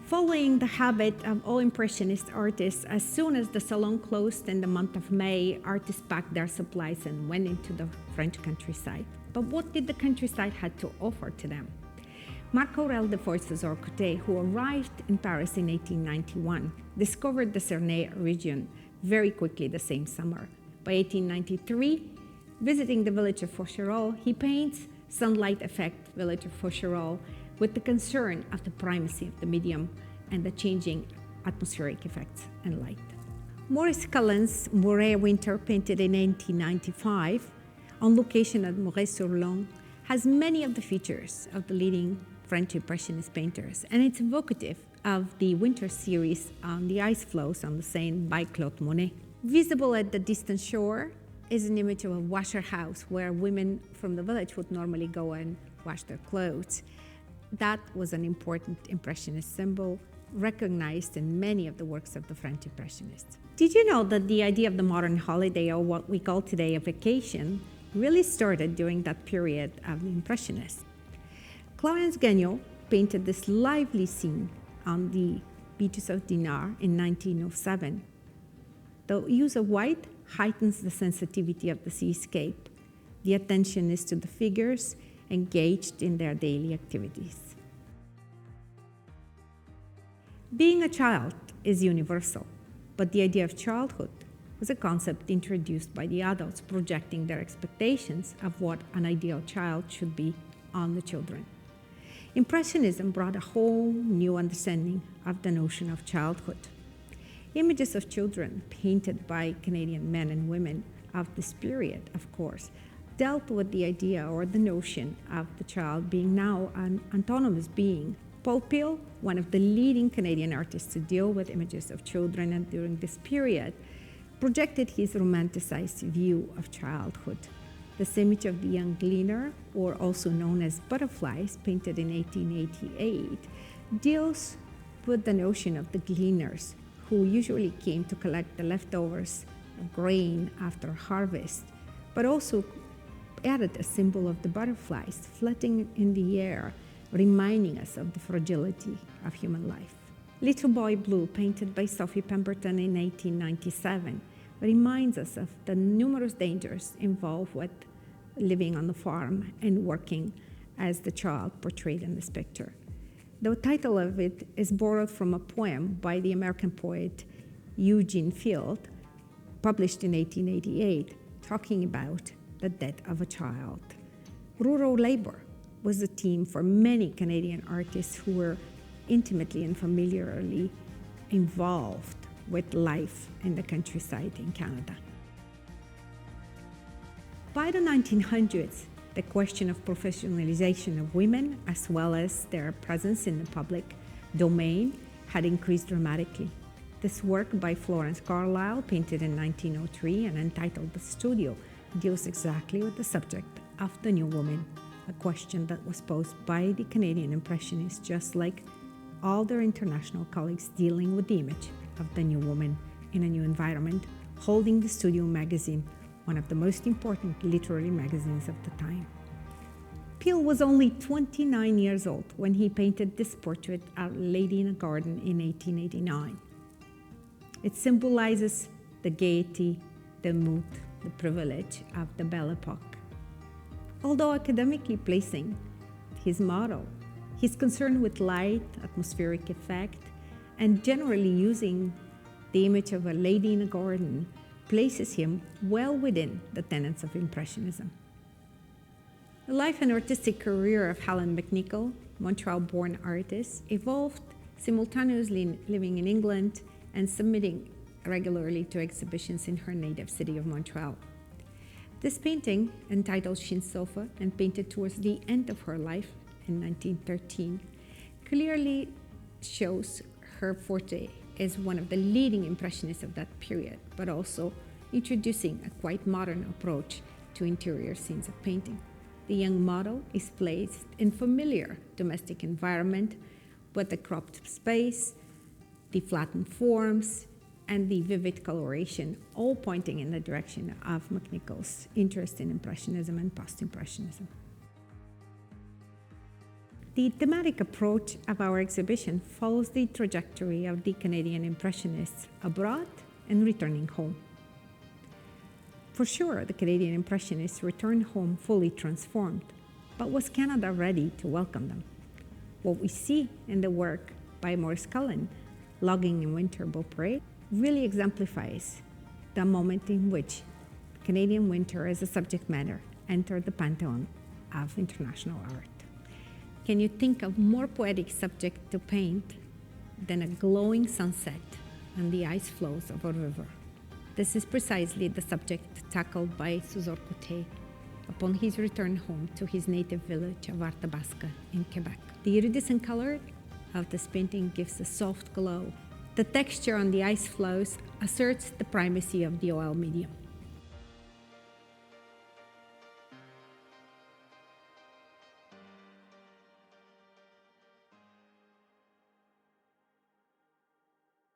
Following the habit of all Impressionist artists, as soon as the salon closed in the month of May, artists packed their supplies and went into the French countryside. But what did the countryside have to offer to them? Marc Aurèle de Forces-Orcoté, who arrived in Paris in 1891, discovered the Cernay region very quickly the same summer. By 1893, visiting the village of Faucherolles, he paints Sunlight Effect, village of Faucherolles, with the concern of the primacy of the medium and the changing atmospheric effects and light. Maurice Cullen's Moray Winter, painted in 1895, on location at Moray-sur-Loing, has many of the features of the leading French Impressionist painters, and it's evocative of the winter series on the ice floes on the Seine by Claude Monet. Visible at the distant shore is an image of a washer house where women from the village would normally go and wash their clothes. That was an important Impressionist symbol, recognized in many of the works of the French Impressionists. Did you know that the idea of the modern holiday, or what we call today a vacation, really started during that period of the Impressionists? Clarence Gagnon painted this lively scene on the beaches of Dinard in 1907. The use of white heightens the sensitivity of the seascape. The attention is to the figures engaged in their daily activities. Being a child is universal, but the idea of childhood was a concept introduced by the adults, projecting their expectations of what an ideal child should be on the children. Impressionism brought a whole new understanding of the notion of childhood. Images of children painted by Canadian men and women of this period, of course, dealt with the idea or the notion of the child being now an autonomous being. Paul Peel, one of the leading Canadian artists to deal with images of children and during this period, projected his romanticized view of childhood. This image of the young gleaner, or also known as butterflies, painted in 1888, deals with the notion of the gleaners, who usually came to collect the leftovers of grain after harvest, but also added a symbol of the butterflies flitting in the air, reminding us of the fragility of human life. Little Boy Blue, painted by Sophie Pemberton in 1897, reminds us of the numerous dangers involved with living on the farm and working as the child portrayed in this picture. The title of it is borrowed from a poem by the American poet Eugene Field, published in 1888, talking about the death of a child. Rural labor was a theme for many Canadian artists who were intimately and familiarly involved with life in the countryside in Canada. By the 1900s, the question of professionalization of women, as well as their presence in the public domain, had increased dramatically. This work by Florence Carlyle, painted in 1903 and entitled The Studio, deals exactly with the subject of the new woman, a question that was posed by the Canadian Impressionists, just like all their international colleagues dealing with the image of the new woman in a new environment, holding the Studio magazine, one of the most important literary magazines of the time. Peel was only 29 years old when he painted this portrait of Lady in a Garden in 1889. It symbolizes the gaiety, the mood, the privilege of the Belle Epoque. Although academically placing his model, he's concerned with light, atmospheric effect, and generally using the image of a lady in a garden places him well within the tenets of Impressionism. The life and artistic career of Helen McNicoll, Montreal-born artist, evolved simultaneously living in England and submitting regularly to exhibitions in her native city of Montreal. This painting, entitled Chine Sofa and painted towards the end of her life in 1913, clearly shows her forte as one of the leading impressionists of that period, but also introducing a quite modern approach to interior scenes of painting. The young model is placed in familiar domestic environment with the cropped space, the flattened forms, and the vivid coloration, all pointing in the direction of McNicoll's interest in Impressionism and post-Impressionism. The thematic approach of our exhibition follows the trajectory of the Canadian Impressionists abroad and returning home. For sure, the Canadian Impressionists returned home fully transformed, but was Canada ready to welcome them? What we see in the work by Maurice Cullen, Logging in Winter Beaupré, really exemplifies the moment in which Canadian winter as a subject matter entered the pantheon of international art. Can you think of more poetic subject to paint than a glowing sunset on the ice flows of a river? This is precisely the subject tackled by Suzor Coté upon his return home to his native village of Arthabasca in Quebec. The iridescent color of this painting gives a soft glow. The texture on the ice floes asserts the primacy of the oil medium.